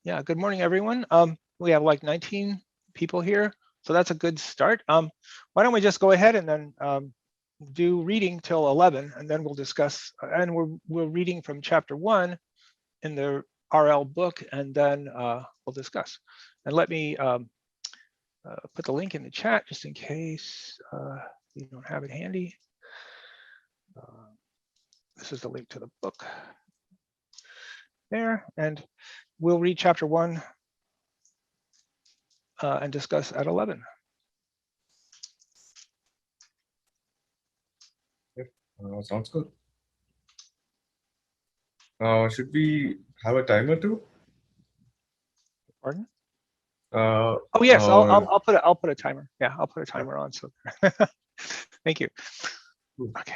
Yeah, good morning, everyone. We have like 19 people here, so that's a good start. Why don't we just go ahead and then do reading till 11, and then we'll discuss. And we're reading from chapter 1 in the RL book, and then we'll discuss. And let me put the link in the chat just in case you don't have it handy. This is the link to the book there, and we'll read chapter 1 and discuss at 11. Sounds good. Should we have a timer too? Pardon? Oh yes, I'll put a timer. Yeah, I'll put a timer on. So thank you. Okay.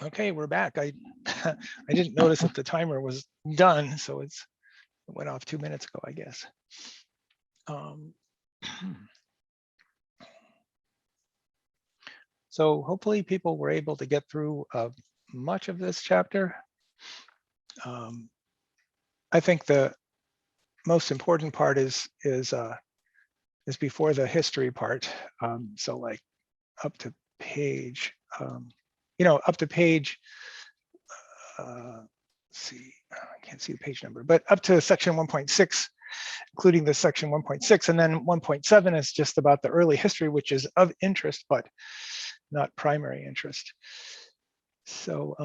Okay, we're back. I I didn't notice that the timer was done, so it went off 2 minutes ago, I guess. So hopefully people were able to get through much of this chapter. I think the most important part is before the history part. So like up to page, up to page. Let's see, I can't see the page number, but up to section 1.6, including the section 1.6, and then 1.7 is just about the early history, which is of interest, but not primary interest. So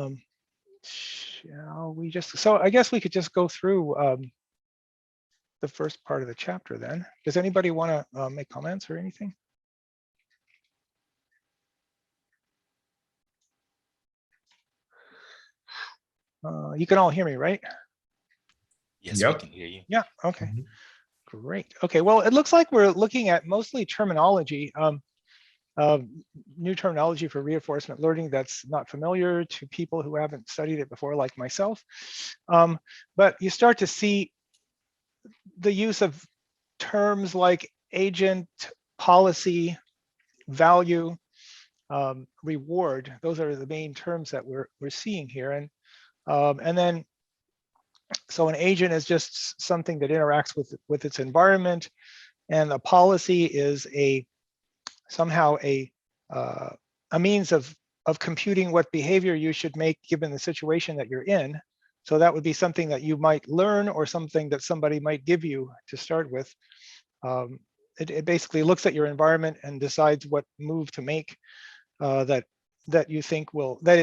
shall we just, so I guess we could just go through the first part of the chapter then. Does anybody want to make comments or anything? You can all hear me, right? Yes, Yep. we can hear you. Yeah, okay. Great. Okay, well, it looks like we're looking at mostly terminology, new terminology for reinforcement learning that's not familiar to people who haven't studied it before, like myself. But you start to see the use of terms like agent, policy, value, reward. Those are the main terms that we're seeing here. And then, so an agent is just something that interacts with its environment, and a policy is somehow a means of computing what behavior you should make given the situation that you're in. So that would be something that you might learn or something that somebody might give you to start with. It basically looks at your environment and decides what move to make that it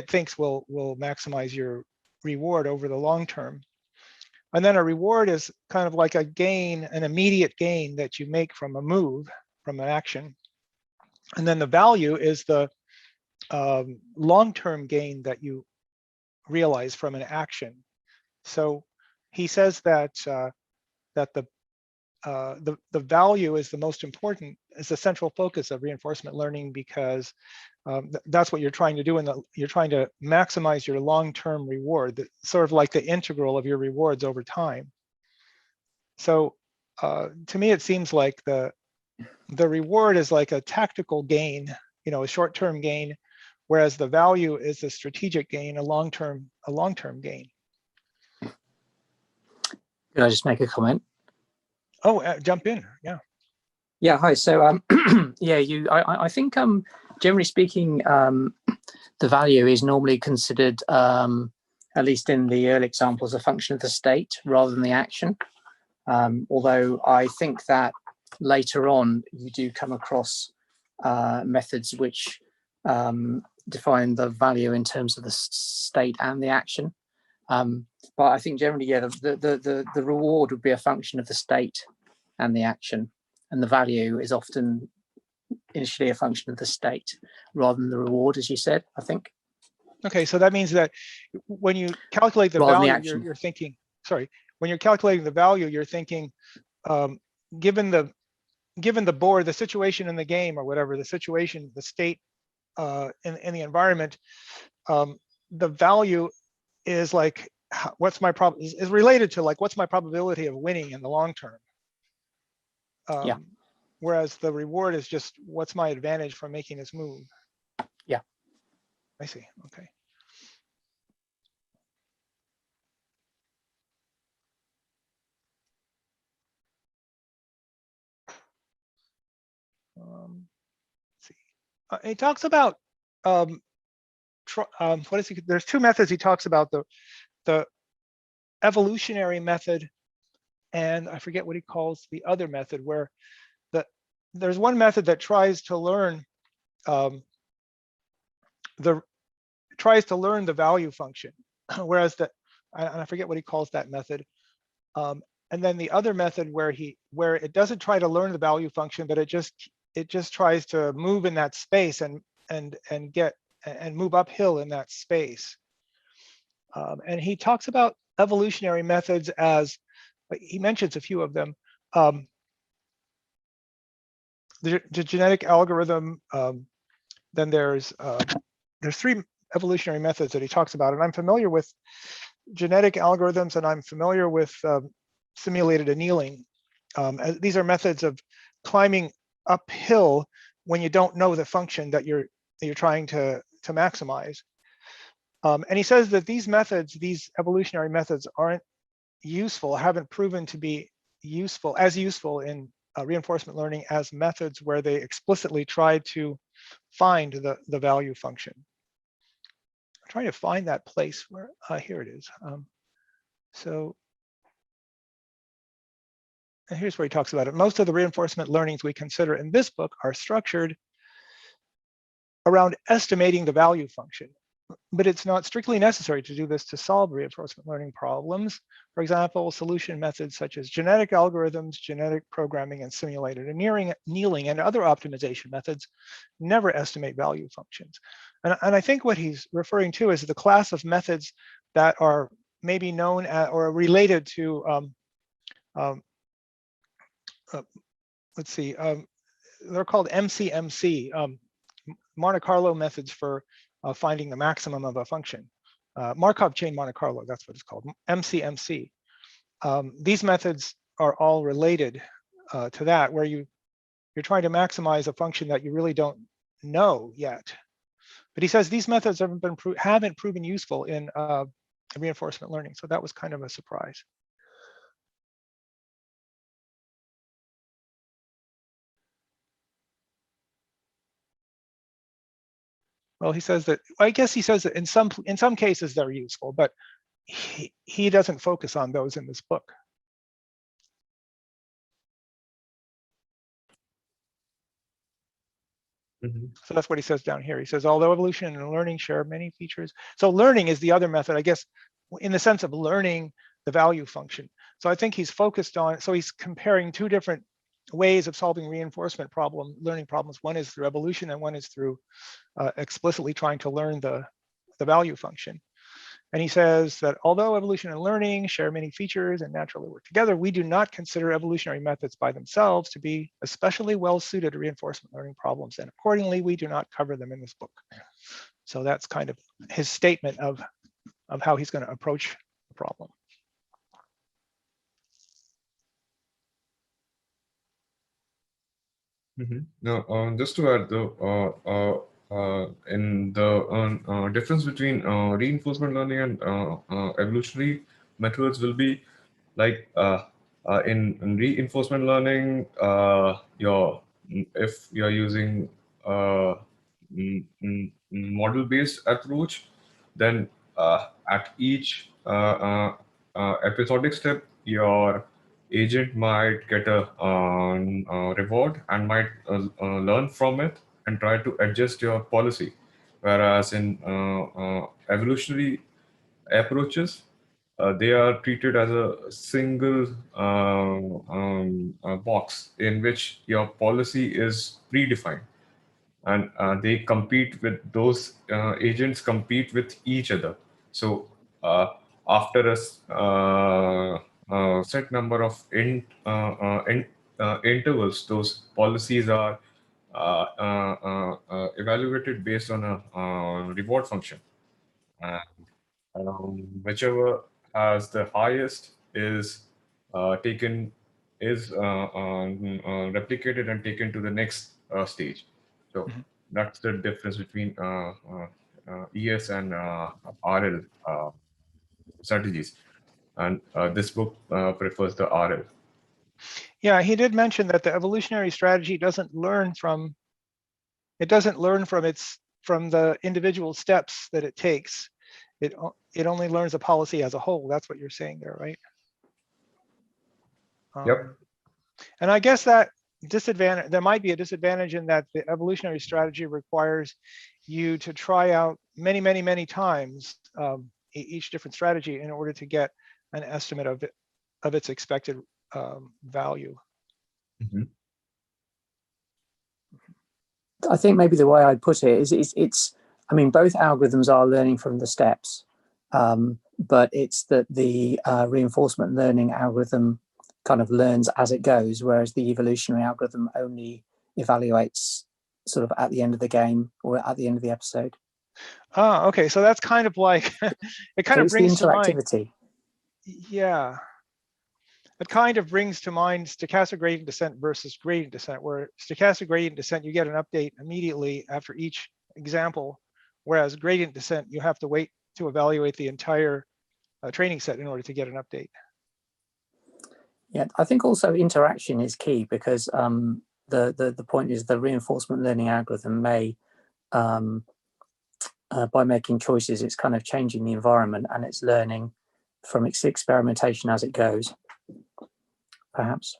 thinks will maximize your reward over the long term. And then a reward is kind of like a gain, an immediate gain that you make from a move, from an action. And then the value is the long-term gain that you realize from an action. So he says that that the value is the most important, is the central focus of reinforcement learning, because that's what you're trying to do, and you're trying to maximize your long-term reward, sort of like the integral of your rewards over time. So to me, it seems like the reward is like a tactical gain, a short-term gain, whereas the value is a strategic gain, a long-term gain. Can I just make a comment? Oh, jump in. Yeah. Yeah. Hi. So, yeah, I think, generally speaking, the value is normally considered, at least in the early examples, a function of the state rather than the action. Although I think that later on you do come across methods which define the value in terms of the state and the action. But I think generally, yeah, the reward would be a function of the state and the action, and the value is often initially a function of the state rather than the reward, as you said, I think. Okay, so that means that when you calculate the Rather than the value, action. you're thinking, sorry, when you're calculating the value, you're thinking, given the board, the situation in the game or whatever, the situation, the state in the environment, the value is like, what's my is related to like, what's my probability of winning in the long term? Yeah. Whereas the reward is just, what's my advantage from making this move? Yeah. I see. Okay. Let's see. He talks about what is he? There's two methods he talks about: the evolutionary method, and I forget what he calls the other method, where there's one method that tries to learn the value function, whereas I forget what he calls that method. And then the other method where it doesn't try to learn the value function, but it just tries to move in that space and move uphill in that space. And he talks about evolutionary methods as, he mentions a few of them. The genetic algorithm. Then there's evolutionary methods that he talks about. And I'm familiar with genetic algorithms, and I'm familiar with simulated annealing. These are methods of climbing uphill when you don't know the function that you're trying to maximize. And he says that these methods, these evolutionary methods, aren't useful, haven't proven to be useful in reinforcement learning as methods where they explicitly try to find the value function. I'm trying to find that place where, here it is. So and here's where he talks about it. Most of the reinforcement learnings we consider in this book are structured around estimating the value function, but it's not strictly necessary to do this to solve reinforcement learning problems. For example, solution methods such as genetic algorithms, genetic programming, and simulated annealing, and other optimization methods never estimate value functions. And I think what he's referring to is the class of methods that are maybe known as, or related to, let's see, they're called MCMC, Monte Carlo methods for finding the maximum of a function. Markov chain Monte Carlo, that's what it's called, MCMC. These methods are all related to that, where you're trying to maximize a function that you really don't know yet. But he says these methods haven't proven useful in reinforcement learning, so that was kind of a surprise. Well, he says that, I guess he says that in some cases they're useful, but he doesn't focus on those in this book. So that's what he says down here. He says, although evolution and learning share many features. So learning is the other method, I guess, in the sense of learning the value function. So I think he's focused on, so he's comparing two different ways of solving reinforcement learning problems. One is through evolution and one is through explicitly trying to learn the value function. And he says that although evolution and learning share many features and naturally work together, we do not consider evolutionary methods by themselves to be especially well suited to reinforcement learning problems. And accordingly, we do not cover them in this book. So that's kind of his statement of how he's going to approach the problem. Now, just to add though, in the difference between reinforcement learning and evolutionary methods will be like in reinforcement learning, if you're using model-based approach, then at each episodic step, your agent might get a reward and might learn from it and try to adjust your policy. Whereas in evolutionary approaches, they are treated as a single box in which your policy is predefined, and they compete with those agents compete with each other. So after a set number of intervals, those policies are evaluated based on a reward function, and whichever has the highest is taken is replicated and taken to the next stage. So that's the difference between ES and RL strategies, and this book prefers the RL. Yeah, he did mention that the evolutionary strategy doesn't learn from the individual steps that it takes. It only learns a policy as a whole. That's what you're saying there, right? Yep. And I guess that there might be a disadvantage in that the evolutionary strategy requires you to try out many times each different strategy in order to get an estimate of its expected value. I think maybe the way I'd put it is it's I mean, both algorithms are learning from the steps, but it's that the reinforcement learning algorithm kind of learns as it goes, whereas the evolutionary algorithm only evaluates sort of at the end of the game or at the end of the episode. Okay, so that's kind of like, it kind So of it's the brings to mind, interactivity. yeah. It kind of brings to mind stochastic gradient descent versus gradient descent, where stochastic gradient descent, you get an update immediately after each example, whereas gradient descent, you have to wait to evaluate the entire training set in order to get an update. Yeah, I think also interaction is key because the point is the reinforcement learning algorithm may, by making choices, it's kind of changing the environment and it's learning from its experimentation as it goes. Perhaps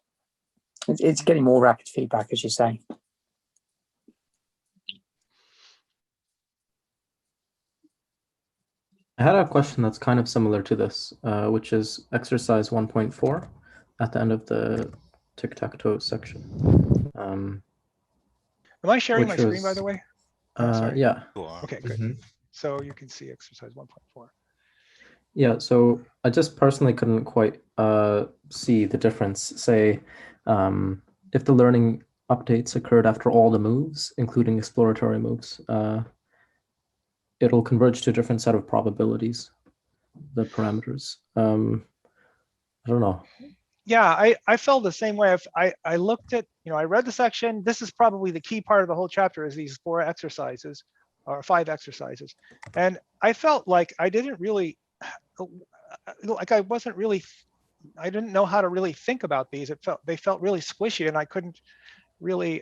it's getting more rapid feedback, as you say. I had a question that's kind of similar to this, which is exercise 1.4 at the end of the tic-tac-toe section. Am I sharing my which screen, by was- the way? Sorry. Yeah. You are. Okay, good. So you can see exercise 1.4. Yeah, so I just personally couldn't quite see the difference. Say, if the learning updates occurred after all the moves, including exploratory moves, it'll converge to a different set of probabilities, the parameters. I don't know. Yeah, I felt the same way. I looked at, I read the section. This is probably the key part of the whole chapter is these 4 exercises or 5 exercises. And I felt like I didn't really, like I didn't know how to really think about these. They felt really squishy and I couldn't really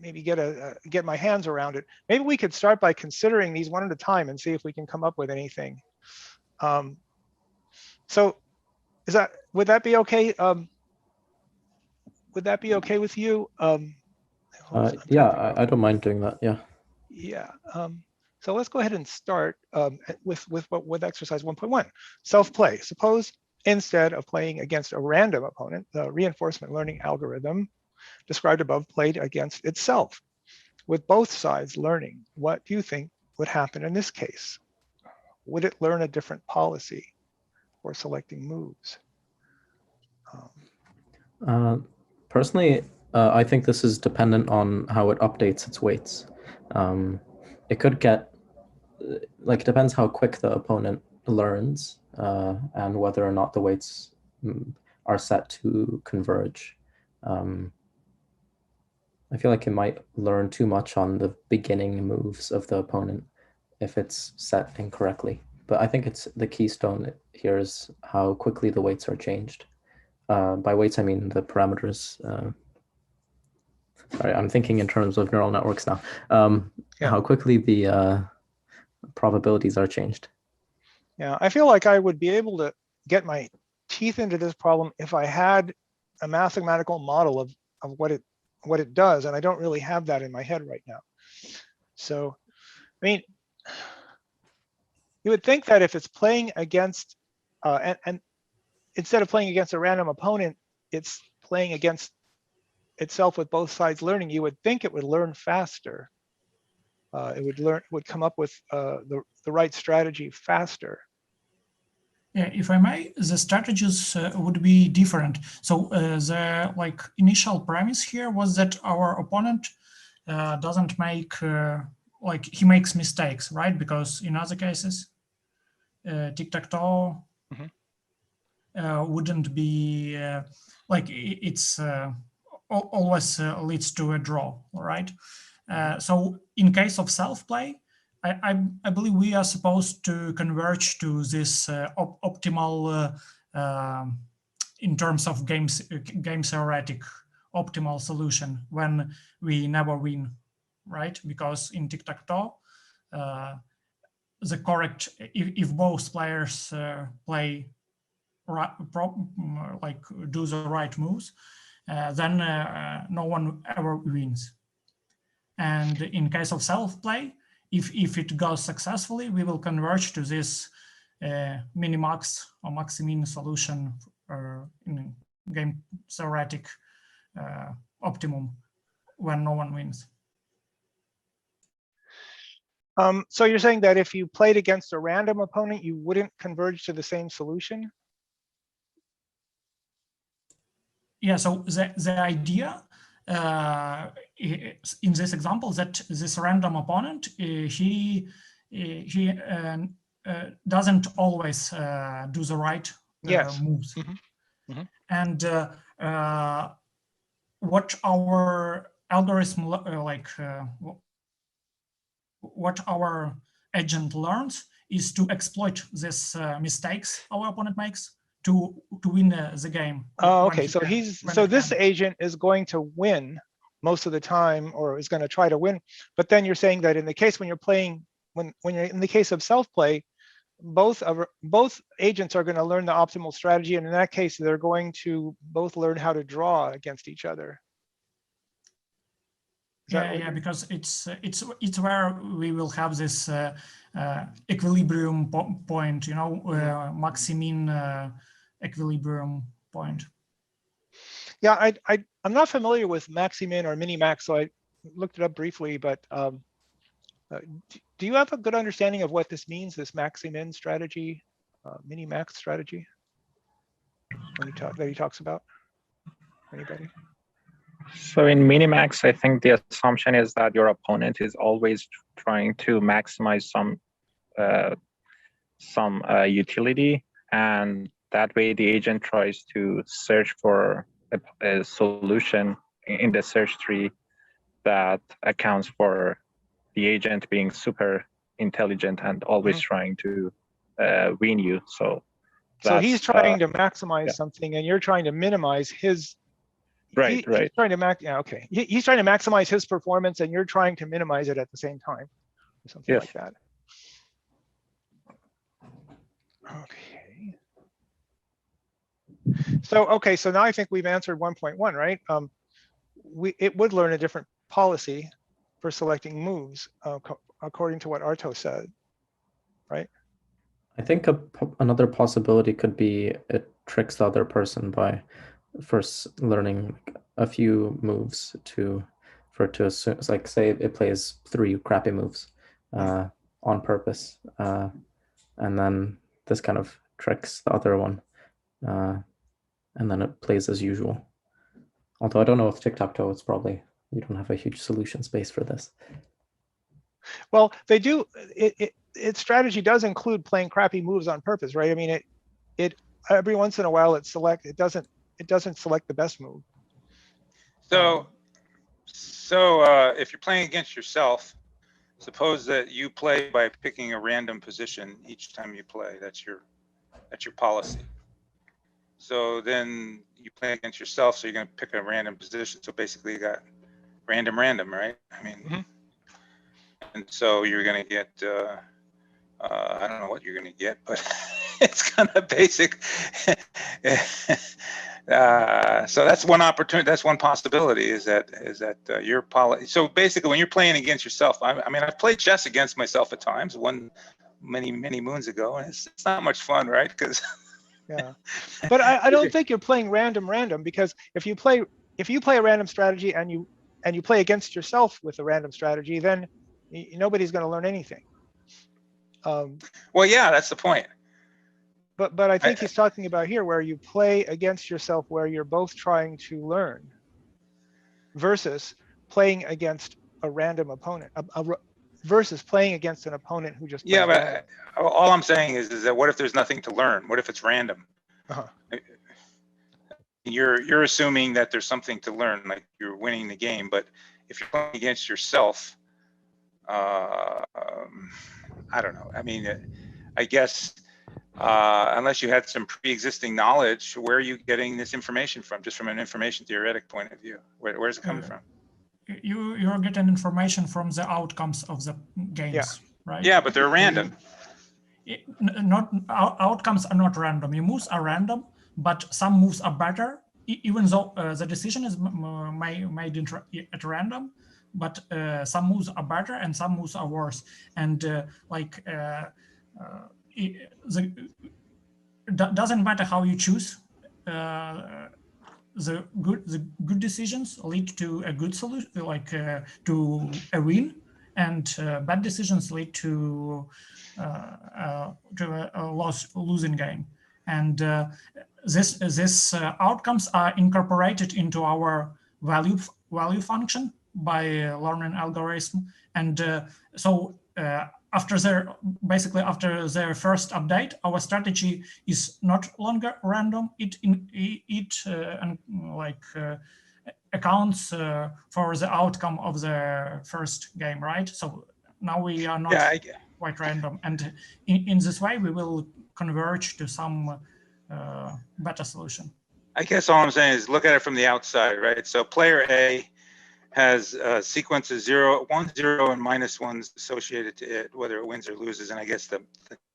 maybe get my hands around it. Maybe we could start by considering these one at a time and see if we can come up with anything. So would that be okay? Would that be okay with you? Yeah, I don't mind doing that. Yeah. Yeah. So let's go ahead and start with exercise 1.1, self-play. Suppose instead of playing against a random opponent, the reinforcement learning algorithm described above played against itself, with both sides learning. What do you think would happen in this case? Would it learn a different policy for selecting moves? Personally, I think this is dependent on how it updates its weights. It could get, like, it depends how quick the opponent learns and whether or not the weights are set to converge. I feel like it might learn too much on the beginning moves of the opponent if it's set incorrectly. But I think it's the keystone here is how quickly the weights are changed. By weights, I mean the parameters. Sorry, I'm thinking in terms of neural networks now. Yeah. How quickly the probabilities are changed. Yeah, I feel like I would be able to get my teeth into this problem if I had a mathematical model of what it does, and I don't really have that in my head right now. So, I mean, you would think that if it's playing against, and instead of playing against a random opponent, it's playing against itself with both sides learning, you would think it would learn faster. It would come up with the right strategy faster. Yeah, if I may, the strategies would be different. So the initial premise here was that our opponent doesn't make he makes mistakes, right? Because in other cases, tic-tac-toe wouldn't be it's always leads to a draw, right? So in case of self-play, I believe we are supposed to converge to this optimal, in terms of game theoretic, optimal solution when we never win, right? Because in tic-tac-toe, the correct, if both players play do the right moves, then no one ever wins. And in case of self-play, if it goes successfully, we will converge to this minimax or maximin solution in game theoretic optimum when no one wins. So you're saying that if you played against a random opponent, you wouldn't converge to the same solution? Yeah, so the idea in this example, that this random opponent, he doesn't always do the right Yes. moves. Mm-hmm. And what our algorithm, what our agent learns is to exploit these mistakes our opponent makes to win the game. Oh, okay. So this agent is going to win most of the time, or is going to try to win. But then you're saying that in the case when you're playing, when you're in the case of self-play, both agents are going to learn the optimal strategy, and in that case, they're going to both learn how to draw against each other. Yeah, because it's where we will have this equilibrium point, max-min equilibrium point. Yeah, I'm not familiar with maxi-min or mini-max, so I looked it up briefly, but do you have a good understanding of what this means, this maxi-min strategy, mini-max strategy, that he talks about? Anybody? So in minimax, I think the assumption is that your opponent is always trying to maximize some utility, and that way the agent tries to search for a solution in the search tree that accounts for the agent being super intelligent and always trying to win you. So he's trying to maximize something, and you're trying to minimize his. He's trying to okay. He's trying to maximize his performance, and you're trying to minimize it at the same time, or something like that. Okay. So now I think we've answered 1.1, right? It would learn a different policy for selecting moves, according to what Arto said, right? I think another possibility could be it tricks the other person by first learning a few moves for it to assume, like say it plays 3 crappy moves on purpose, and then this kind of tricks the other one, and then it plays as usual. Although I don't know if tic-tac-toe, it's probably, you don't have a huge solution space for this. Well, they do. Its strategy does include playing crappy moves on purpose, right? I mean, it every once in a while it doesn't select the best move. So if you're playing against yourself, suppose that you play by picking a random position each time you play. That's your policy. So then you play against yourself, so you're going to pick a random position. So basically, you got random, right? I mean, and so you're going to get. I don't know what you're going to get, but it's kind of basic. So that's one opportunity. That's one possibility. Is that your policy? So basically, when you're playing against yourself, I mean, I've played chess against myself at times. One many moons ago, and it's not much fun, right? Because yeah, but I don't think you're playing random, because if you play a random strategy and you play against yourself with a random strategy, then nobody's going to learn anything. Well, yeah, that's the point. But I think he's talking about here where you play against yourself, where you're both trying to learn, versus playing against a random opponent, versus playing against an opponent who just plays random. All I'm saying is that what if there's nothing to learn? What if it's random? You're assuming that there's something to learn, like you're winning the game. But if you're playing against yourself, I don't know. I mean, I guess. Unless you had some pre-existing knowledge, where are you getting this information from? Just from an information theoretic point of view, where's it coming from? You're getting information from the outcomes of the games, right? Yeah, but they're random. Outcomes are not random. Your moves are random, but some moves are better, even though the decision is made at random. But some moves are better and some moves are worse, and doesn't matter how you choose. The good decisions lead to a good solution, to a win, and bad decisions lead to a losing game. And this outcomes are incorporated into our value function, by learning algorithm. And so after their first update, our strategy is not longer random. It accounts for the outcome of the first game, right? So now we are not quite random, and in this way we will converge to some better solution. I guess all I'm saying is look at it from the outside, right? So player A has a sequence of 0, 1, 0, and -1s associated to it, whether it wins or loses. And I guess the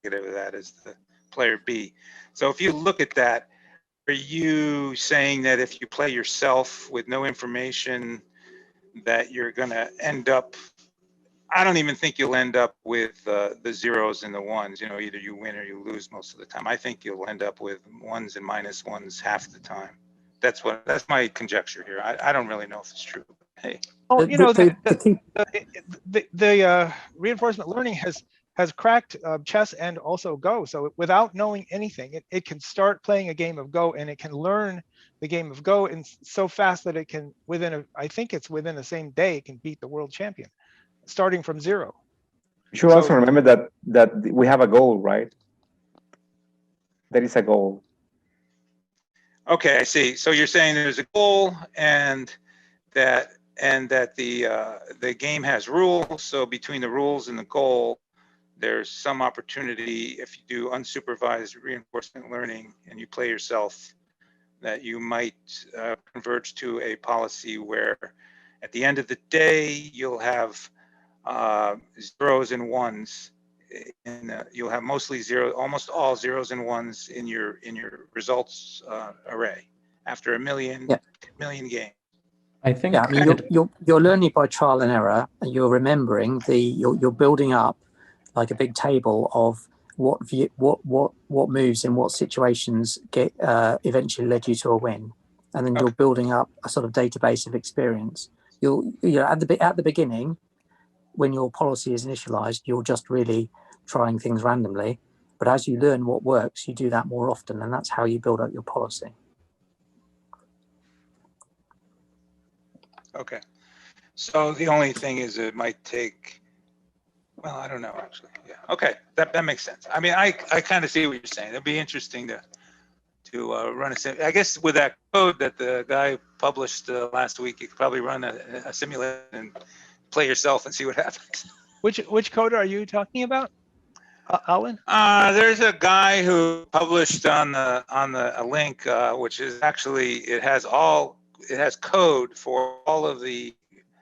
negative of that is the player B. So if you look at that, are you saying that if you play yourself with no information that you're going to end up, I don't even think you'll end up with the 0s and the 1s, you know, either you win or you lose most of the time. I think you'll end up with 1s and -1s half the time. That's my conjecture here. I don't really know if it's true. Hey. Oh, you know, the reinforcement learning has cracked chess and also Go. So without knowing anything, it can start playing a game of Go, and it can learn the game of Go and so fast that it can I think it's within the same day it can beat the world champion, starting from 0. You should also remember that we have a goal, right? There is a goal. Okay, I see. So you're saying there's a goal, and that the game has rules. So between the rules and the goal, there's some opportunity, if you do unsupervised reinforcement learning and you play yourself, that you might converge to a policy where at the end of the day, you'll have 0s and 1s, and you'll have almost all 0s and 1s in your results array after a million games. I think I mean, you're learning by trial and error, and you're remembering you're building up like a big table of what moves in what situations get eventually led you to a win, and then you're building up a sort of database of experience. You're at the beginning, when your policy is initialized, you're just really trying things randomly. But as you learn what works, you do that more often, and that's how you build up your policy. Okay. So the only thing is it might take, well, I don't know, actually. Yeah. Okay. That makes sense. I mean, I kind of see what you're saying. It'd be interesting to run a sim. I guess with that code that the guy published last week, you could probably run a simulation and play yourself and see what happens. Which code are you talking about, Alan? There's a guy who published on a link, which is actually it has code for all of the,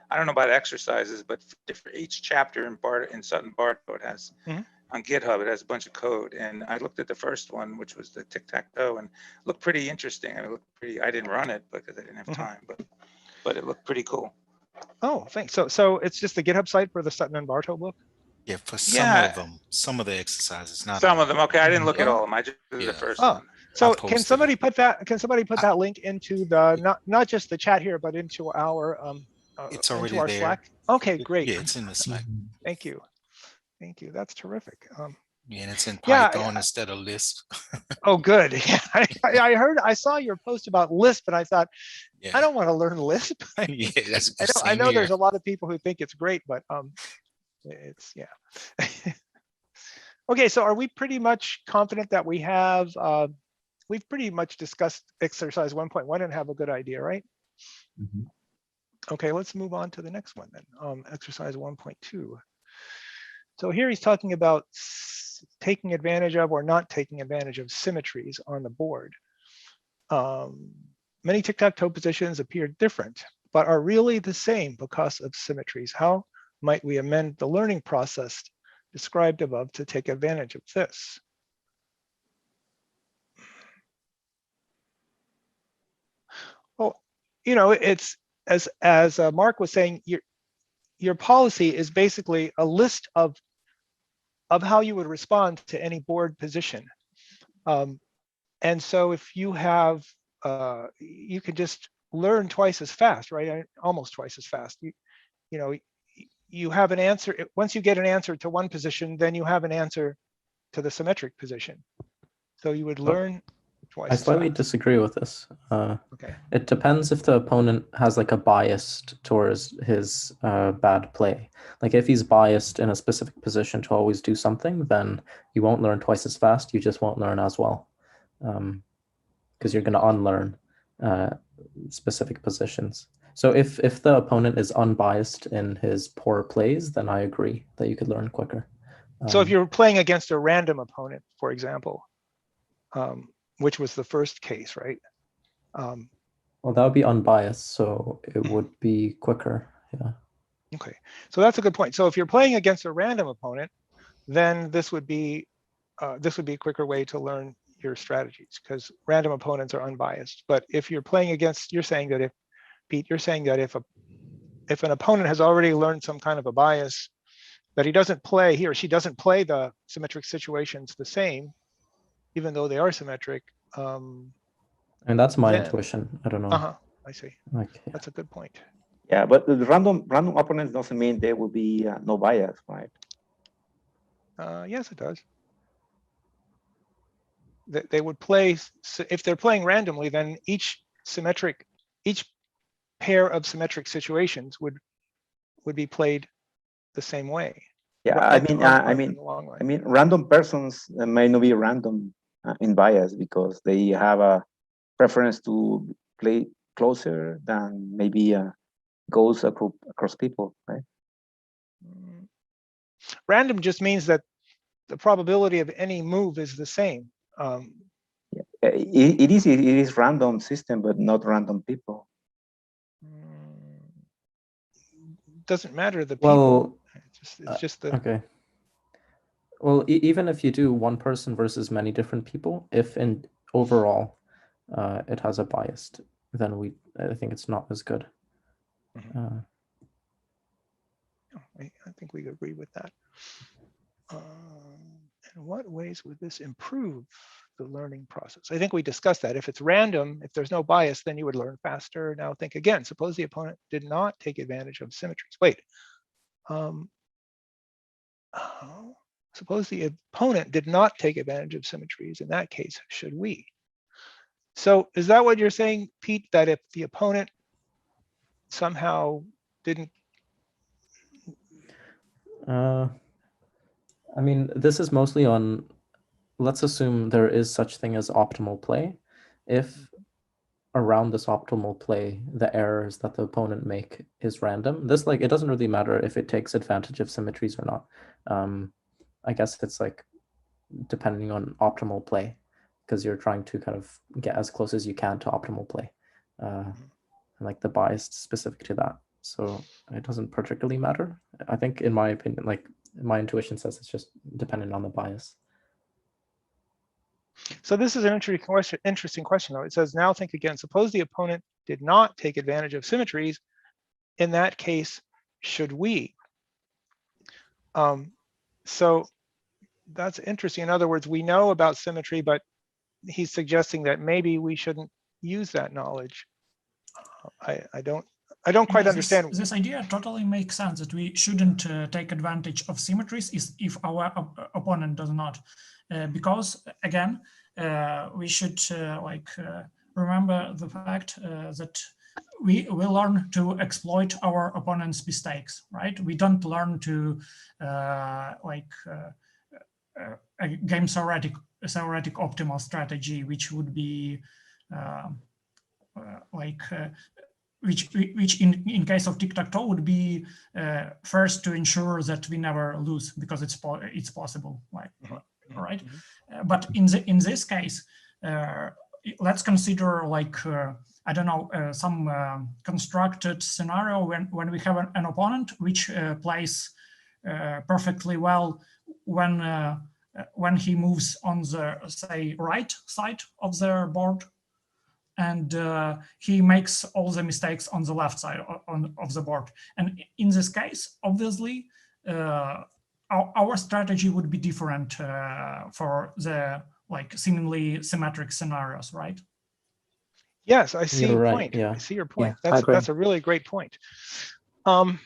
I don't know about exercises, but for each chapter in Sutton Bartow, it has on GitHub, it has a bunch of code. And I looked at the first one, which was the tic-tac-toe, and it looked pretty interesting. I didn't run it because I didn't have time, but it looked pretty cool. Oh, thanks. So it's just the GitHub site for the Sutton and Bartow book? Yeah, for some of them, some of the exercises, not some all. of them. Okay, I didn't look at all of them. I just did the first one. So can somebody put that link into the not just the chat here, but into our it's already into our there. Slack? Okay, great. Yeah, it's in the Slack. Thank you. That's terrific. Yeah, and it's in Python instead of Lisp. Oh, good. Yeah, I saw your post about Lisp, and I thought, I don't want to learn Lisp. Yeah, that's I know there's a lot of people who think it's great, but it's Okay, so are we pretty much confident that we've pretty much discussed exercise 1.1 and have a good idea, right? Okay, let's move on to the next one then, exercise 1.2. So here he's talking about taking advantage of or not taking advantage of symmetries on the board. Many tic-tac-toe positions appear different, but are really the same because of symmetries. How might we amend the learning process described above to take advantage of this? Well, you know, it's as Mark was saying, your policy is basically a list of how you would respond to any board position. And so if you have, you could just learn twice as fast, right? Almost twice as fast. You have an answer. Once you get an answer to one position, then you have an answer to the symmetric position. So you would learn twice I as slightly fast. disagree with this. Okay. It depends if the opponent has like a bias towards his bad play. Like if he's biased in a specific position to always do something, then you won't learn twice as fast. You just won't learn as well, because you're going to unlearn specific positions. So if the opponent is unbiased in his poor plays, then I agree that you could learn quicker. So if you're playing against a random opponent, for example, which was the first case, right? Well, that would be unbiased, so it would be quicker. Yeah. Okay, so that's a good point. So if you're playing against a random opponent, then this would be a quicker way to learn your strategies, because random opponents are unbiased. But if you're playing against, you're saying that if an opponent has already learned some kind of a bias, that he or she doesn't play the symmetric situations the same, even though they are symmetric. And that's my intuition. I don't know. I see. Like, that's a good point. Yeah, but the random opponents doesn't mean there will be no bias, right? Yes, it does. They would play, if they're playing randomly, then each pair of symmetric situations would be played the same way. Yeah, I mean, random persons may not be random in bias, because they have a preference to play closer than maybe goes across people, right? Random just means that the probability of any move is the same. Yeah. It is random system, but not random people. Doesn't matter the people. Well, it's just the okay. Well, even if you do one person versus many different people, if in overall it has a bias, then I think it's not as good. I think we agree with that. In what ways would this improve the learning process? I think we discussed that. If it's random, if there's no bias, then you would learn faster. Now think again, suppose the opponent did not take advantage of symmetries. Wait, suppose the opponent did not take advantage of symmetries. In that case, should we? So is that what you're saying, Pete, that if the opponent somehow didn't? I mean, this is mostly on, let's assume there is such thing as optimal play. If around this optimal play, the errors that the opponent make is random, it doesn't really matter if it takes advantage of symmetries or not. I guess it's like depending on optimal play, because you're trying to kind of get as close as you can to optimal play, and like the bias specific to that. So it doesn't particularly matter. I think, in my opinion, like my intuition says it's just dependent on the bias. So this is an interesting question, though. It says, now think again, suppose the opponent did not take advantage of symmetries. In that case, should we? So that's interesting. In other words, we know about symmetry, but he's suggesting that maybe we shouldn't use that knowledge. I don't quite understand. This idea totally makes sense, that we shouldn't take advantage of symmetries if our opponent does not, because again, we should remember the fact that we learn to exploit our opponent's mistakes, right? We don't learn to a game theoretic optimal strategy, which would be which in case of tic-tac-toe would be first to ensure that we never lose, because it's possible, right? But in this case, let's consider I don't know, some constructed scenario when we have an opponent which plays perfectly well when he moves on the, say, right side of the board, and he makes all the mistakes on the left side of the board. And in this case, obviously, our strategy would be different for the seemingly symmetric scenarios, right? Yes, I see your right, point. yeah. I see your point. Yeah, that's a really great point. But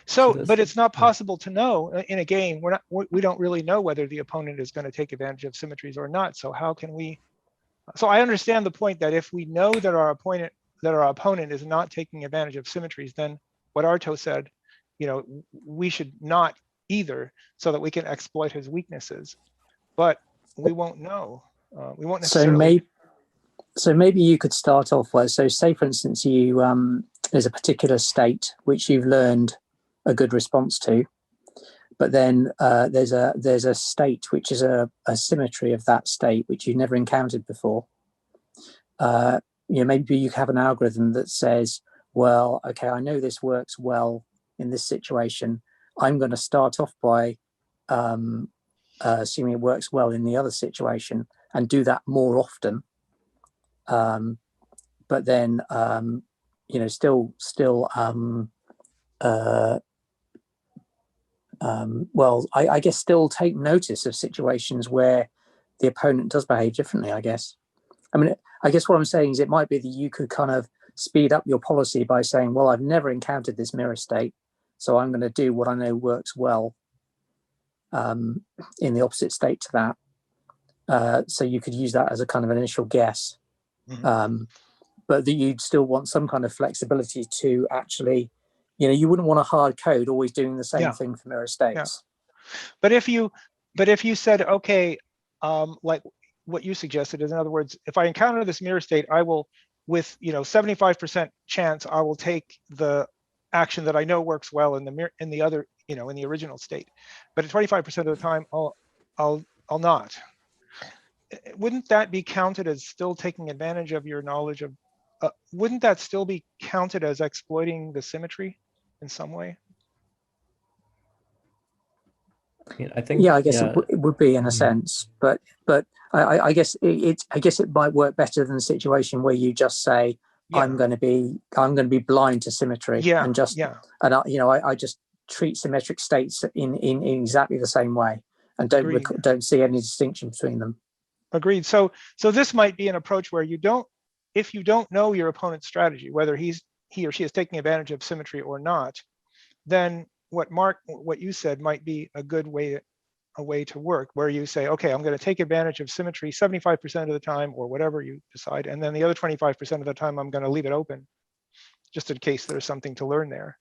it's not possible to know in a game. We don't really know whether the opponent is going to take advantage of symmetries or not. So how can we So I understand the point that if we know that our opponent is not taking advantage of symmetries, then what Arto said, we should not either, so that we can exploit his weaknesses. But we won't know. We won't necessarily. So maybe you could start off where, so say for instance, there's a particular state which you've learned a good response to, but then there's a state which is a symmetry of that state which you've never encountered before. Maybe you have an algorithm that says, well, okay, I know this works well in this situation. I'm going to start off by assuming it works well in the other situation and do that more often. But then, I guess still take notice of situations where the opponent does behave differently, I guess. I mean, I guess what I'm saying is it might be that you could kind of speed up your policy by saying, well, I've never encountered this mirror state, so I'm going to do what I know works well in the opposite state to that. So you could use that as a kind of initial guess. Mm-hmm. But that you'd still want some kind of flexibility to actually, you wouldn't want a hard code always doing the same thing for mirror states. Yeah. But if you said, okay, like what you suggested is, in other words, if I encounter this mirror state, I will, with 75% chance, I will take the action that I know works well in the other, in the original state. But at 25% of the time, I'll not. Wouldn't that be counted as still taking advantage of your knowledge of? Wouldn't that still be counted as exploiting the symmetry in some way? I think. Yeah, I guess it would be in a sense, but I guess it might work better than the situation where you just say, I'm going to be blind to symmetry, and just I just treat symmetric states in exactly the same way and don't see any distinction between them. Agreed. So this might be an approach where if you don't know your opponent's strategy, whether he or she is taking advantage of symmetry or not, then what you said might be a good way to work, where you say, okay, I'm going to take advantage of symmetry 75% of the time, or whatever you decide, and then the other 25% of the time I'm going to leave it open, just in case there's something to learn there.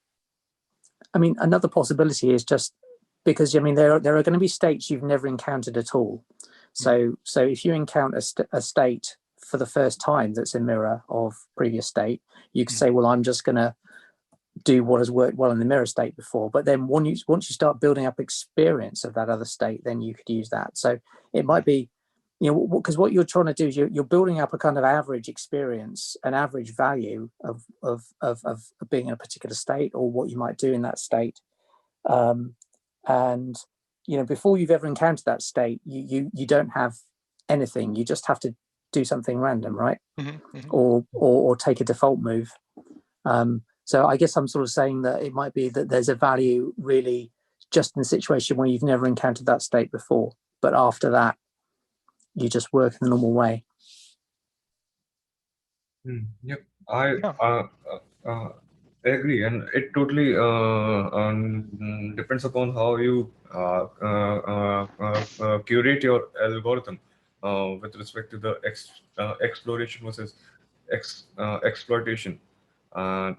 I mean, another possibility is just because there are going to be states you've never encountered at all. So if you encounter a state for the first time that's a mirror of previous state, you could say, well, I'm just going to do what has worked well in the mirror state before. But then once you start building up experience of that other state, then you could use that. So it might be, because what you're trying to do is you're building up a kind of average experience, an average value of being in a particular state, or what you might do in that state. And before you've ever encountered that state, you don't have anything. You just have to do something random, right? Mm-hmm, mm-hmm. Or take a default move. So I guess I'm sort of saying that it might be that there's a value really just in the situation where you've never encountered that state before, but after that, you just work in the normal way. Yep, I agree, and it totally depends upon how you curate your algorithm with respect to the exploration versus exploitation. And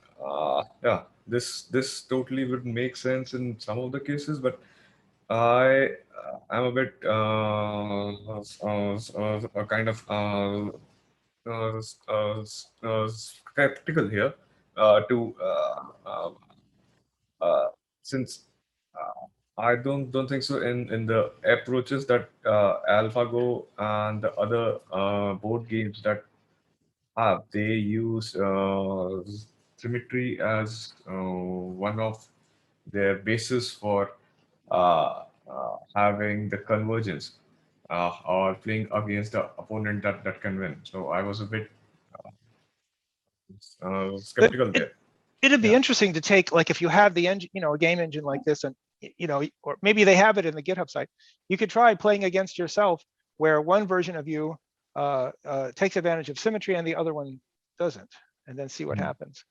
this totally would make sense in some of the cases, but I'm a bit kind of skeptical here since I don't think so in the approaches that AlphaGo and the other board games that they use symmetry as one of their basis for having the convergence or playing against the opponent that can win. So I was a bit skeptical there. It'd be interesting to take, like, if you have the engine, a game engine like this, and or maybe they have it in the GitHub site, you could try playing against yourself, where one version of you takes advantage of symmetry and the other one doesn't, and then see what happens.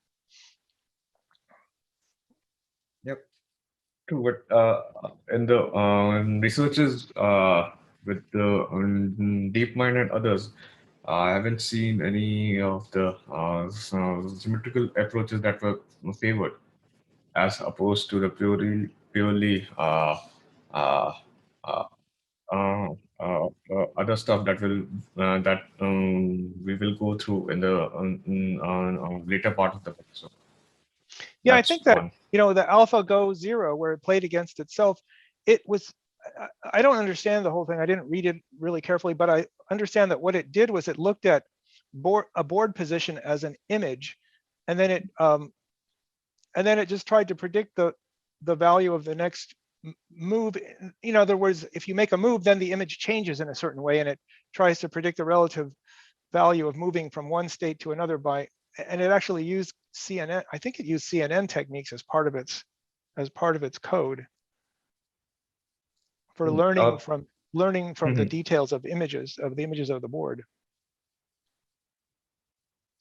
Yep, true. But in the researches with the DeepMind and others, I haven't seen any of the symmetrical approaches that were favored, as opposed to the purely uh, other stuff that we will go through in the later part of the book. So Yeah, I that's think that, one. the AlphaGo 0, where it played against itself, it was, I don't understand the whole thing. I didn't read it really carefully, but I understand that what it did was it looked at a board position as an image, and then it just tried to predict the value of the next move. In other words, if you make a move, then the image changes in a certain way, and it tries to predict the relative value of moving from one state to another and it actually used CNN. I think it used CNN techniques as part of its code for learning from the details of the images of the board.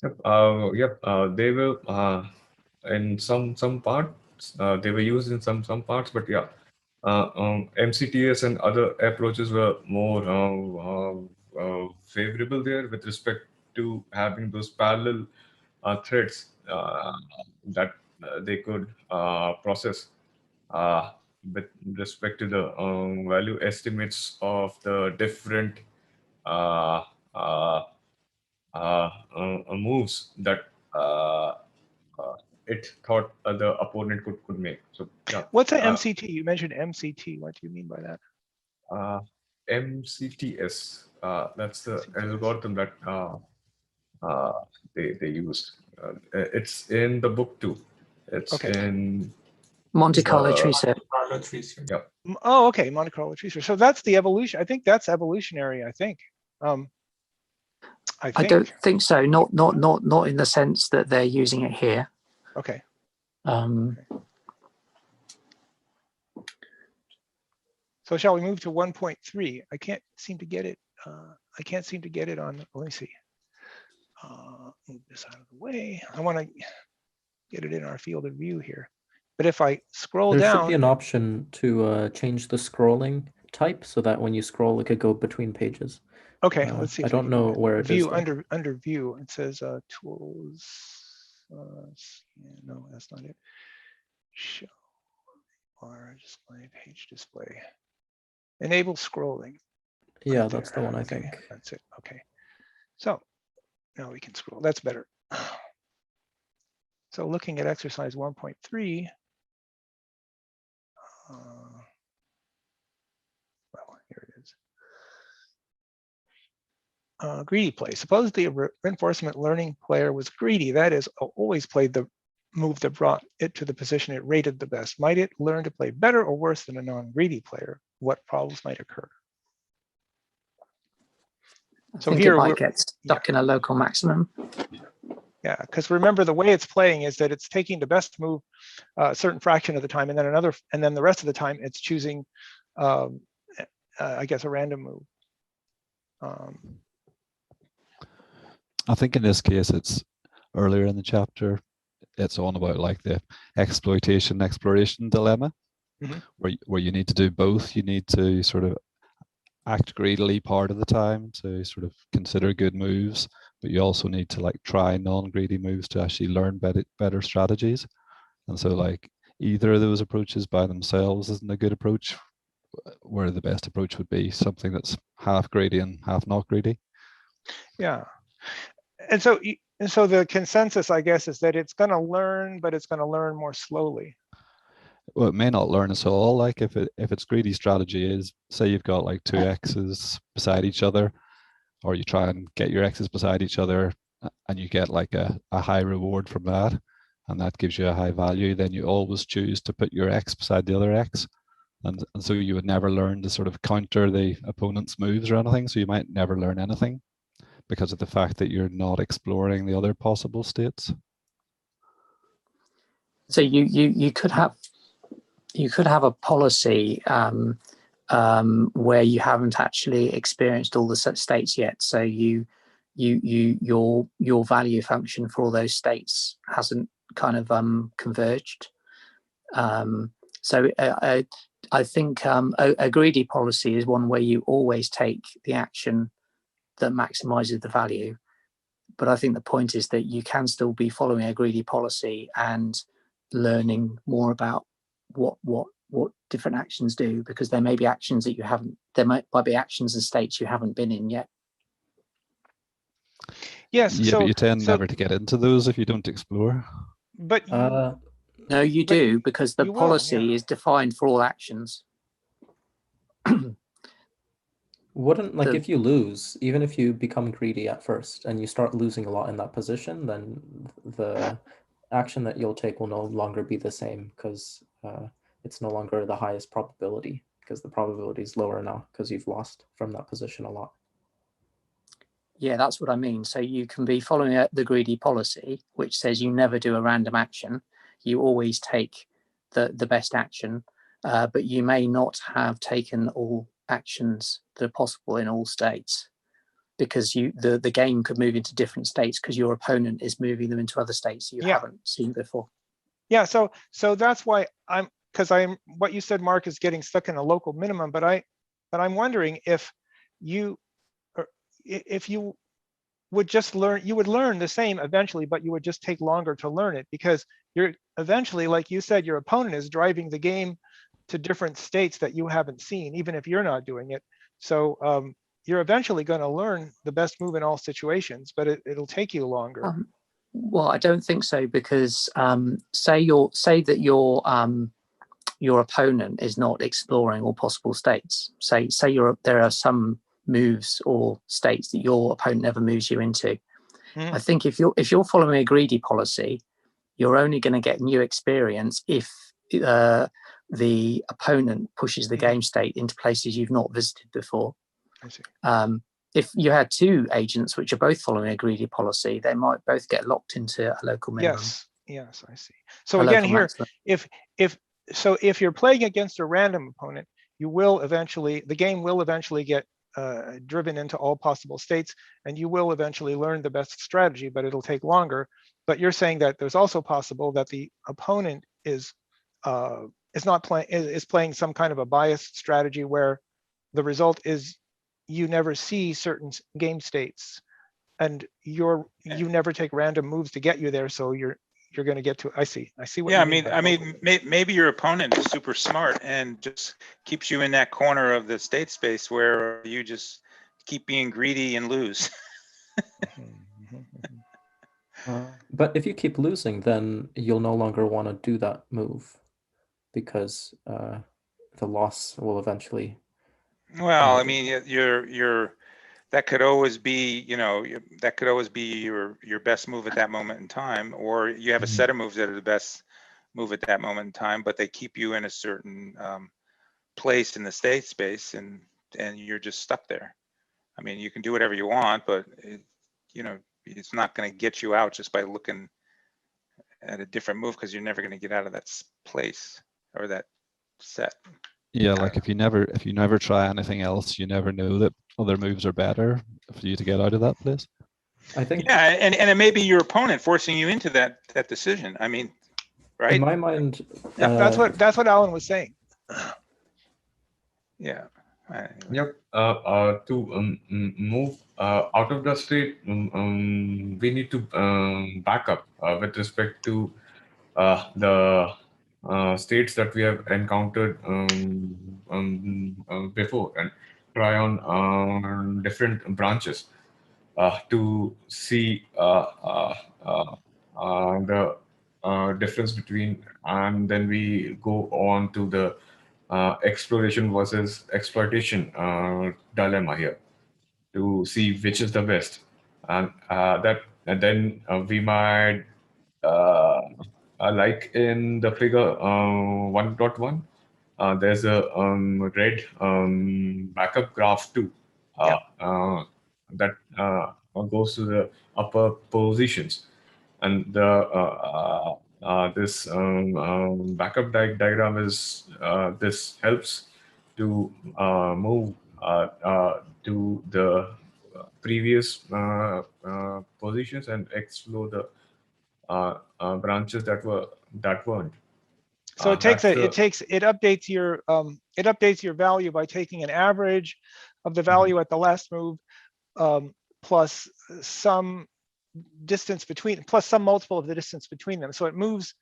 Yep. They were in some parts. They were used in some parts, but yeah. MCTS and other approaches were more favorable there with respect to having those parallel threads that they could process with respect to the value estimates of the different uh, uh, moves that it thought the opponent could make. So yeah. What's an MCT? You mentioned MCT. What do you mean by that? MCTS. That's the algorithm that they used. It's in the book too. It's in Monte Carlo tree search. Yeah. Oh, okay, Monte Carlo tree search. So that's the evolution. I think that's evolutionary. I think. I don't think so. Not in the sense that they're using it here. Okay. So shall we move to 1.3? I can't seem to get it. I can't seem to get it on. Let me see. Move this out of the way. I want to get it in our field of view here. But if I scroll down, there should be an option to change the scrolling type so that when you scroll, it could go between pages. Okay, let's see. I don't know where it view is. Under view, it says tools. No, that's not it. Show or display, page display. Enable scrolling. Yeah, right that's the one I think. That's it. Okay. So now we can scroll. That's better. So looking at exercise 1.3. Well, here it is. Greedy play. Suppose the reinforcement learning player was greedy. That is, always played the move that brought it to the position it rated the best. Might it learn to play better or worse than a non-greedy player? What problems might occur? I think it might get stuck in a local maximum. Yeah, because remember the way it's playing is that it's taking the best move a certain fraction of the time, and then the rest of the time it's choosing, I guess, a random move. I think in this case, it's earlier in the chapter. It's on about like the exploration dilemma, where you need to do both. You need to sort of act greedily part of the time to sort of consider good moves, but you also need to like try non-greedy moves to actually learn better strategies. And so like either of those approaches by themselves isn't a good approach, where the best approach would be something that's half greedy and half not greedy. Yeah. And so the consensus, I guess, is that it's going to learn, but it's going to learn more slowly. Well, it may not learn at all. Like if its greedy strategy is, say you've got like two X's beside each other, or you try and get your X's beside each other and you get like a high reward from that, and that gives you a high value, then you always choose to put your X beside the other X. And so you would never learn to sort of counter the opponent's moves or anything. So you might never learn anything because of the fact that you're not exploring the other possible states. So you could have a policy where you haven't actually experienced all the states yet. So your value function for all those states hasn't kind of converged. So I think a greedy policy is one where you always take the action that maximizes the value. But I think the point is that you can still be following a greedy policy and learning more about what different actions do, because there may be actions that you haven't, there might be actions and states you haven't been in yet. Yes. Yeah, so, but you tend never to get into those if you don't explore. But you, no, you but do, because the you will, policy yeah. is defined for all actions. Wouldn't, like, if you lose, even if you become greedy at first and you start losing a lot in that position, then the action that you'll take will no longer be the same, because it's no longer the highest probability, because the probability is lower now because you've lost from that position a lot. Yeah, that's what I mean. So you can be following the greedy policy, which says you never do a random action. You always take the best action, but you may not have taken all actions that are possible in all states, because the game could move into different states because your opponent is moving them into other states you haven't seen before. Yeah, so that's why what you said, Mark, is getting stuck in a local minimum, but I'm wondering if you would just learn, you would learn the same eventually, but you would just take longer to learn it, because you're eventually, like you said, your opponent is driving the game to different states that you haven't seen, even if you're not doing it. So you're eventually going to learn the best move in all situations, but it'll take you longer. Well, I don't think so, because say that your opponent is not exploring all possible states. Say there are some moves or states that your opponent never moves you into. I think if you're following a greedy policy, you're only going to get new experience if the opponent pushes the game state into places you've not visited before. I see. If you had two agents which are both following a greedy policy, they might both get locked into a local minimum. Yes, I see. So again, here, maximum. if you're playing against a random opponent, the game will eventually get driven into all possible states, and you will eventually learn the best strategy, but it'll take longer. But you're saying that there's also possible that the opponent is playing some kind of a biased strategy where the result is you never see certain game states, and you never take random moves to get you there, so you're going to get to. I see what you mean. I mean, maybe your opponent is super smart and just keeps you in that corner of the state space where you just keep being greedy and lose. But if you keep losing, then you'll no longer want to do that move, because the loss will eventually. Well, I mean, that could always be, that could always be your best move at that moment in time, or you have a set of moves that are the best move at that moment in time, but they keep you in a certain place in the state space, and you're just stuck there. I mean, you can do whatever you want, but it's not going to get you out just by looking at a different move, because you're never going to get out of that place or that set. Yeah, like if you never try anything else, you never know that other moves are better for you to get out of that place. I think. Yeah, and it may be your opponent forcing you into that decision. I mean, right? In my mind, that's what Alan was saying. Yeah. Yep. To move out of the state, we need to back up with respect to the states that we have encountered before, and try on different branches to see the difference between, and then we go on to the exploration versus exploitation dilemma here to see which is the best, and then we might like in the figure 1.1, there's a red backup graph too that goes to the upper positions, and this backup diagram is this helps to move to the previous positions and explore the branches that weren't. So it updates your value by taking an average of the value at the last move plus some distance between, plus some multiple of the distance between them. So it moves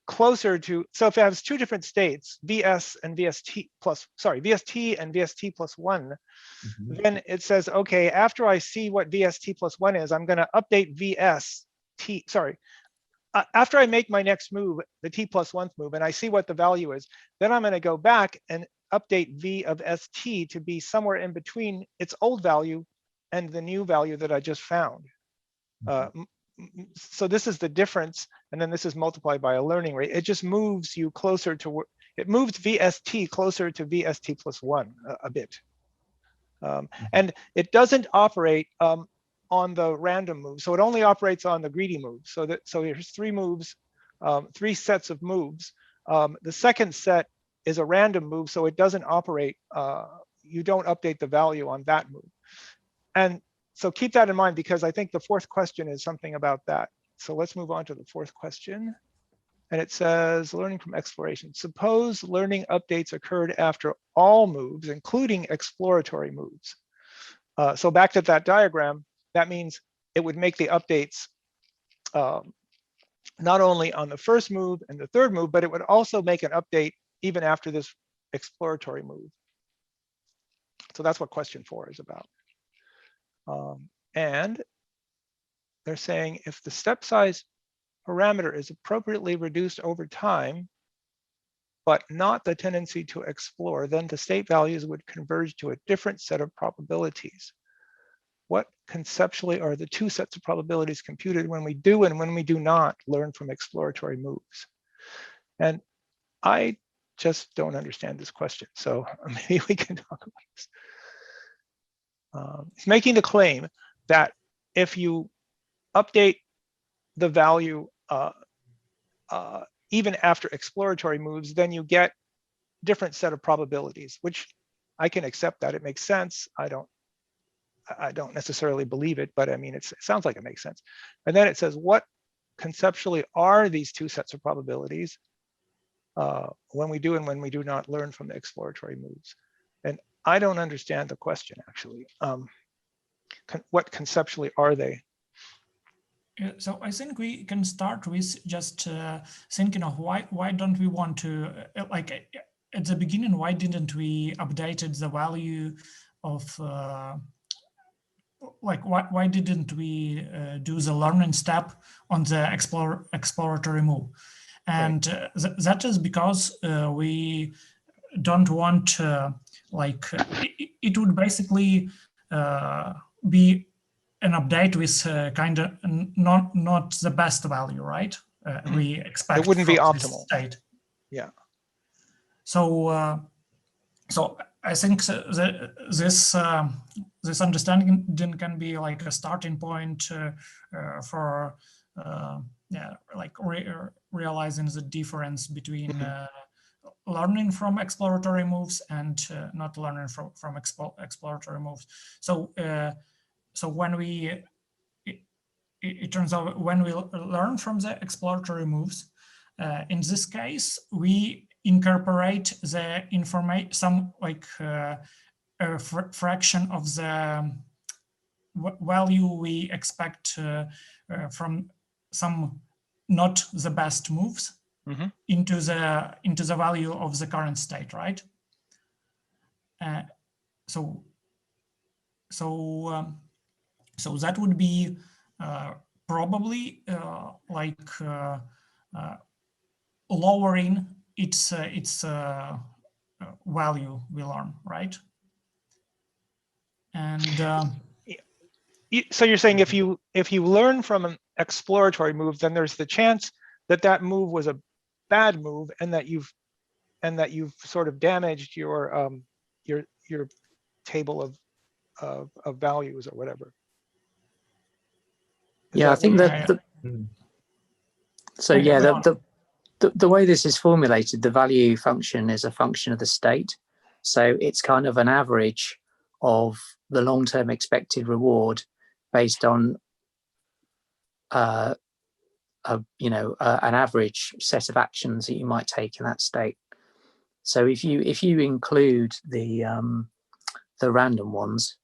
closer to, so if it has two different states, VS and VST plus, sorry, VST and VST plus 1, then it says, okay, after I see what VST plus 1 is, I'm going to update VST, sorry. After I make my next move, the T plus 1th move, and I see what the value is, then I'm going to go back and update V of ST to be somewhere in between its old value and the new value that I just found. So this is the difference, and then this is multiplied by a learning rate. It just moves you closer to, it moves VST closer to VST plus 1 a bit. And it doesn't operate on the random move, so it only operates on the greedy move. So there's 3 moves, 3 sets of moves. The second set is a random move, so it doesn't operate. You don't update the value on that move. And so keep that in mind, because I think the 4th question is something about that. So let's move on to the 4th question. And it says, learning from exploration. Suppose learning updates occurred after all moves, including exploratory moves. So back to that diagram, that means it would make the updates not only on the first move and the 3rd move, but it would also make an update even after this exploratory move. So that's what question 4 is about. And they're saying if the step size parameter is appropriately reduced over time, but not the tendency to explore, then the state values would converge to a different set of probabilities. What conceptually are the 2 sets of probabilities computed when we do and when we do not learn from exploratory moves? And I just don't understand this question, so maybe we can talk about this. It's making the claim that if you update the value even after exploratory moves, then you get different set of probabilities, which I can accept that. It makes sense. I don't necessarily believe it, but I mean, it sounds like it makes sense. And then it says, what conceptually are these 2 sets of probabilities when we do and when we do not learn from the exploratory moves? And I don't understand the question, actually. What conceptually are they? So I think we can start with just thinking of why don't we want to, like at the beginning, why didn't we updated the value of, like why didn't we do the learning step on the exploratory move? And that is because we don't want, like, it would basically be an update with kind of not the best value, right? We expect it wouldn't be from optimal. this state. Yeah. So so I think this this understanding can be like a starting point for yeah, like realizing the difference between learning from exploratory moves and not learning from exploratory moves. So so when it turns out when we learn from the exploratory moves, in this case, we incorporate the information, some like a fraction of the value we expect from some not the best moves into the value of the current state, right? So that would be probably like lowering its value we learn, right? And so you're saying if you learn from an exploratory move, then there's the chance that that move was a bad move, and that you've sort of damaged your table of values or whatever. Yeah, I think that so yeah, the way this is formulated, the value function is a function of the state. So it's kind of an average of the long-term expected reward based on you know, an average set of actions that you might take in that state. So if you include the random ones,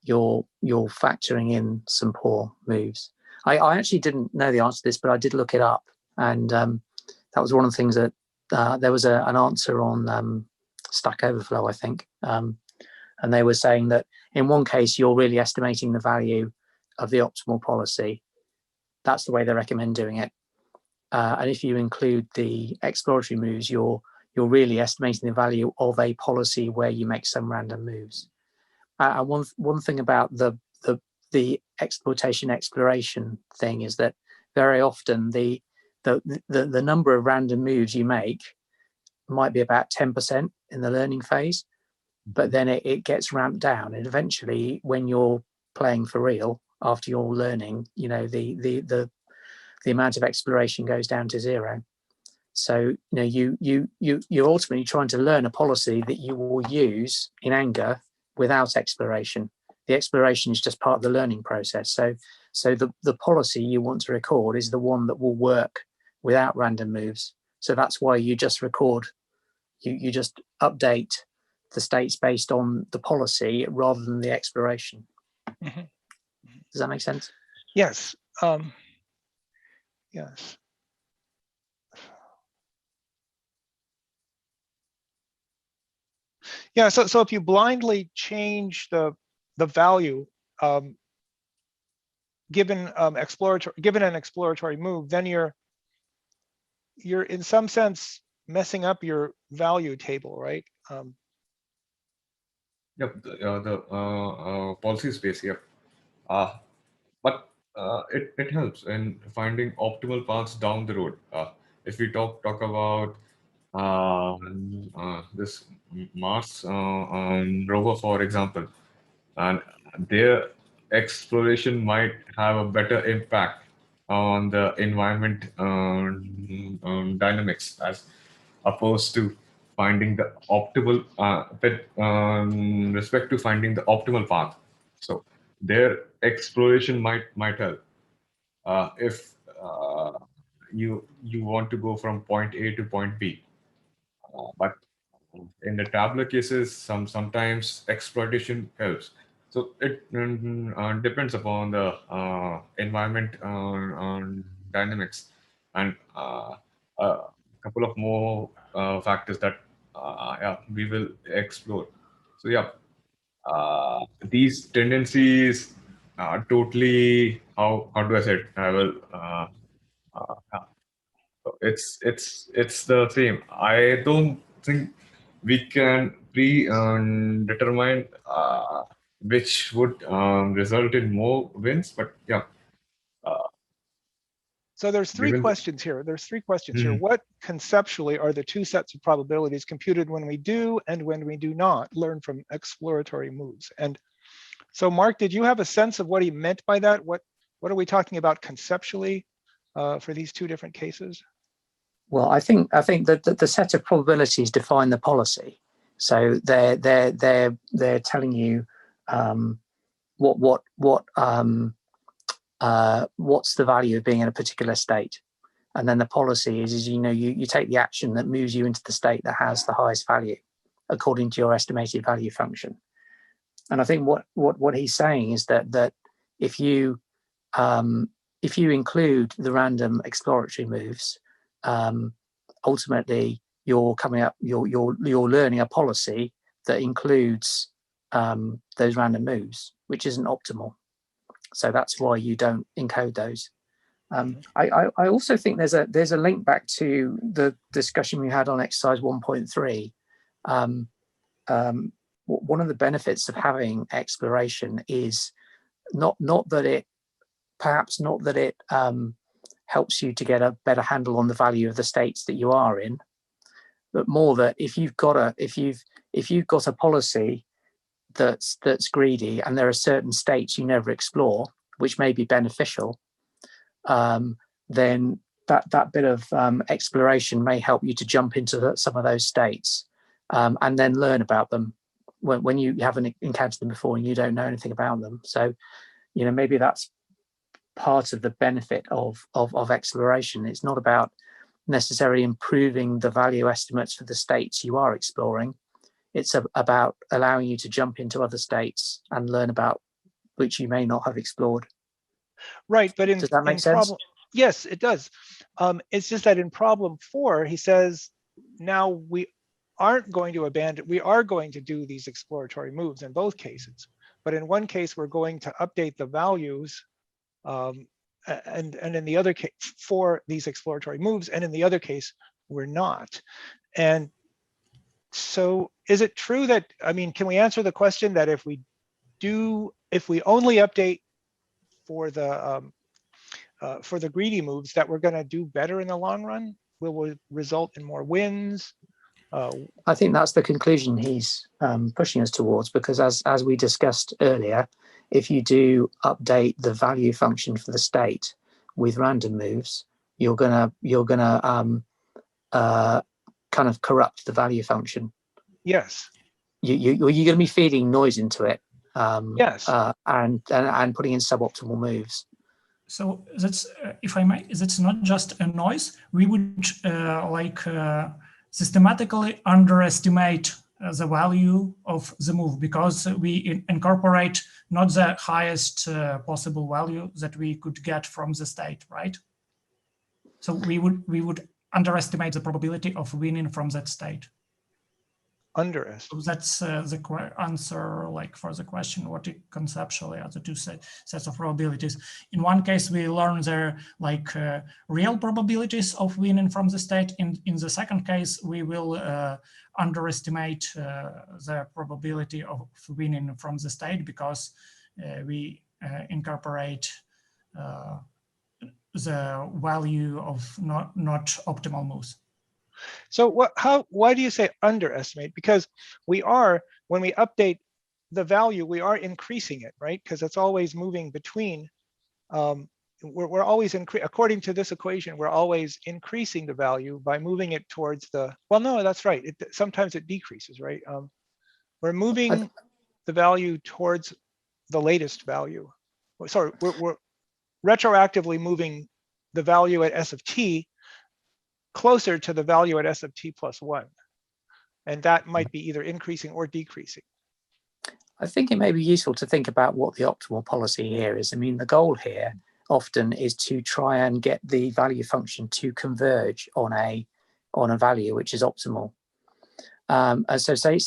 you're factoring in some poor moves. I actually didn't know the answer to this, but I did look it up, and that was one of the things that there was an answer on Stack Overflow, I think, and they were saying that in one case you're really estimating the value of the optimal policy. That's the way they recommend doing it, and if you include the exploratory moves, you're really estimating the value of a policy where you make some random moves. And one thing about the exploration thing is that very often the number of random moves you make might be about 10% in the learning phase, but then it gets ramped down, and eventually when you're playing for real after you're learning, you know, the amount of exploration goes down to zero. So you know you're ultimately trying to learn a policy that you will use in anger without exploration. The exploration is just part of the learning process. So the policy you want to record is the one that will work without random moves. So that's why you just record, you just update the states based on the policy rather than the exploration. Mm-hmm. Does that make sense? Yes. Yes. Yeah, so if you blindly change the value given an exploratory move, then you're in some sense messing up your value table, right? Yep, the policy space. Yep. But it helps in finding optimal paths down the road. If we talk about this Mars rover, for example, and their exploration might have a better impact on the environment dynamics as opposed to finding the optimal with respect to finding the optimal path. So their exploration might help if you want to go from point A to point B, but in the tabular cases, sometimes exploitation helps. So it depends upon the environment dynamics and a couple of more factors that yeah, we will explore. So yeah, these tendencies are totally, how do I say it? I will. It's the same. I don't think we can determine which would result in more wins, but yeah. So there's three questions here. What conceptually are the two sets of probabilities computed when we do and when we do not learn from exploratory moves? And so Mark, did you have a sense of what he meant by that? What are we talking about conceptually for these two different cases? Well, I think that the set of probabilities define the policy. So they're telling you what's the value of being in a particular state, and then the policy is you take the action that moves you into the state that has the highest value according to your estimated value function. And I think what he's saying is that if you include the random exploratory moves, ultimately you're learning a policy that includes those random moves, which isn't optimal. So that's why you don't encode those. I also think there's a link back to the discussion we had on exercise 1.3. One of the benefits of having exploration is not that it helps you to get a better handle on the value of the states that you are in, but more that if you've got a policy that's greedy and there are certain states you never explore which may be beneficial, then that bit of exploration may help you to jump into some of those states and then learn about them when you haven't encountered them before and you don't know anything about them. So maybe that's part of the benefit of exploration. It's not about necessarily improving the value estimates for the states you are exploring. It's about allowing you to jump into other states and learn about which you may not have explored. Right, but does that make sense? Problem, yes, it does. It's just that in problem 4, he says, now we aren't going to abandon, we are going to do these exploratory moves in both cases. But in one case, we're going to update the values and in the other case for these exploratory moves, and in the other case, we're not. And so is it true that, I mean, can we answer the question that if we only update for the greedy moves, that we're going to do better in the long run? Will result in more wins? I think that's the conclusion he's pushing us towards, because as we discussed earlier, if you do update the value function for the state with random moves, you're gonna kind of corrupt the value function. Yes. You're going to be feeding noise into it. Yes. And putting in suboptimal moves. So that's, if I may, that's not just a noise. We would systematically underestimate the value of the move, because we incorporate not the highest possible value that we could get from the state, right? So we would underestimate the probability of winning from that state. Underestimate. So that's the answer, like, for the question, what conceptually are the two sets of probabilities. In one case, we learn the real probabilities of winning from the state. In the second case, we will underestimate the probability of winning from the state, because we incorporate the value of not optimal moves. So why do you say underestimate? Because we are, when we update the value, we are increasing it, right? Because it's always moving between, we're always, according to this equation, we're always increasing the value by moving it towards the, well, no, that's right. Sometimes it decreases, right? We're moving the value towards the latest value. Sorry, we're retroactively moving the value at S of t closer to the value at S of t plus 1. And that might be either increasing or decreasing. I think it may be useful to think about what the optimal policy here is. I mean, the goal here often is to try and get the value function to converge on a value which is optimal. And so say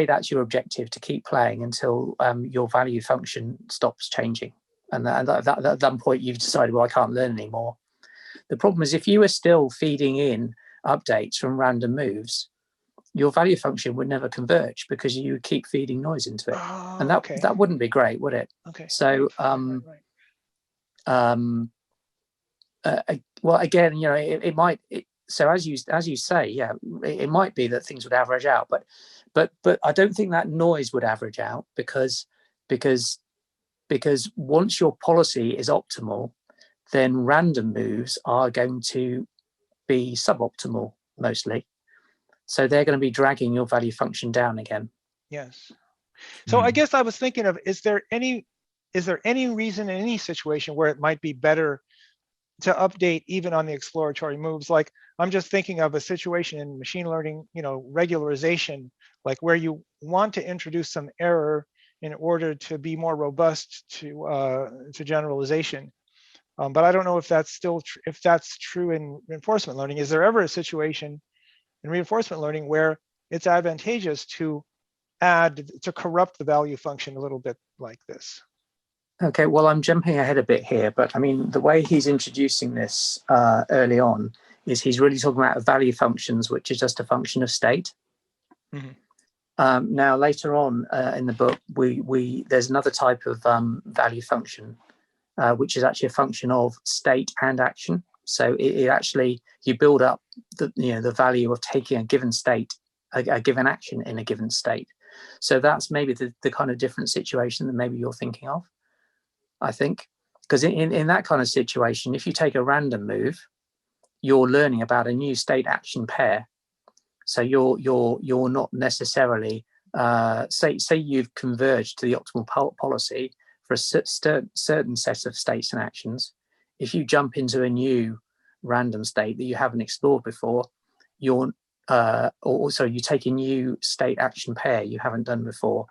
that's your objective, to keep playing until your value function stops changing. And at that point, you've decided, well, I can't learn anymore. The problem is, if you were still feeding in updates from random moves, your value function would never converge, because you keep feeding noise into it. And that wouldn't be great, would it? Okay. So, well, again, you know, it might. So as you say, yeah, it might be that things would average out, but I don't think that noise would average out, because once your policy is optimal, then random moves are going to be suboptimal mostly. So they're going to be dragging your value function down again. Yes. So I guess I was thinking of, is there any reason in any situation where it might be better to update even on the exploratory moves? Like, I'm just thinking of a situation in machine learning, you know, regularization, like where you want to introduce some error in order to be more robust to generalization. But I don't know if that's still if that's true in reinforcement learning. Is there ever a situation in reinforcement learning where it's advantageous to corrupt the value function a little bit like this? Okay, well, I'm jumping ahead a bit here, but I mean, the way he's introducing this early on is he's really talking about value functions, which is just a function of state. Mm-hmm. Now, later on in the book, there's another type of value function, which is actually a function of state and action. So it actually, you build up the value of taking a given state, a given action in a given state. So that's maybe the kind of different situation that maybe you're thinking of, I think. Because in that kind of situation, if you take a random move, you're learning about a new state action pair. So you're not necessarily, say you've converged to the optimal policy for a certain set of states and actions. If you jump into a new random state that you haven't explored before, you take a new state action pair you haven't done before,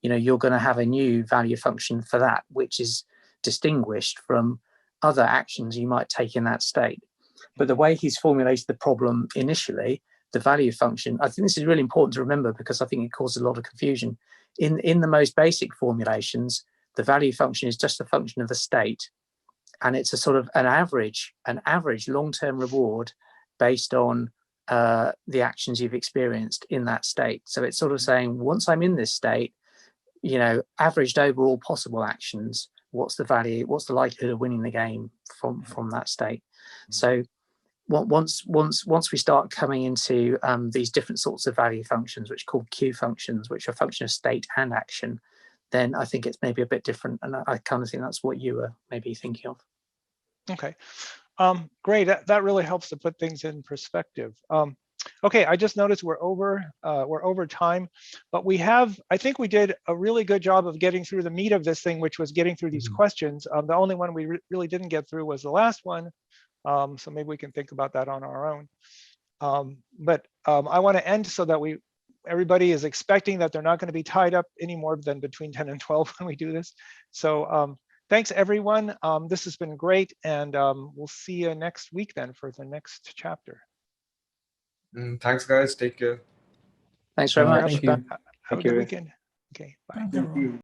you're going to have a new value function for that, which is distinguished from other actions you might take in that state. But the way he's formulated the problem initially, the value function, I think this is really important to remember because I think it causes a lot of confusion. In the most basic formulations, the value function is just a function of the state. And it's a sort of an average long-term reward based on the actions you've experienced in that state. So it's sort of saying, once I'm in this state, averaged over all possible actions, what's the value, what's the likelihood of winning the game from that state? So once we start coming into these different sorts of value functions, which are called Q functions, which are a function of state and action, then I think it's maybe a bit different. And I kind of think that's what you were maybe thinking of. Okay, great. That really helps to put things in perspective. Okay, I just noticed we're over time, but I think we did a really good job of getting through the meat of this thing, which was getting through these questions. The only one we really didn't get through was the last one. So maybe we can think about that on our own. But I want to end so that everybody is expecting that they're not going to be tied up any more than between 10 and 12 when we do this. So thanks, everyone. This has been great, and we'll see you next week then for the next chapter. Thanks, guys. Take care. Thanks very much. Thank you. Have a good weekend. Okay, bye. Thank you.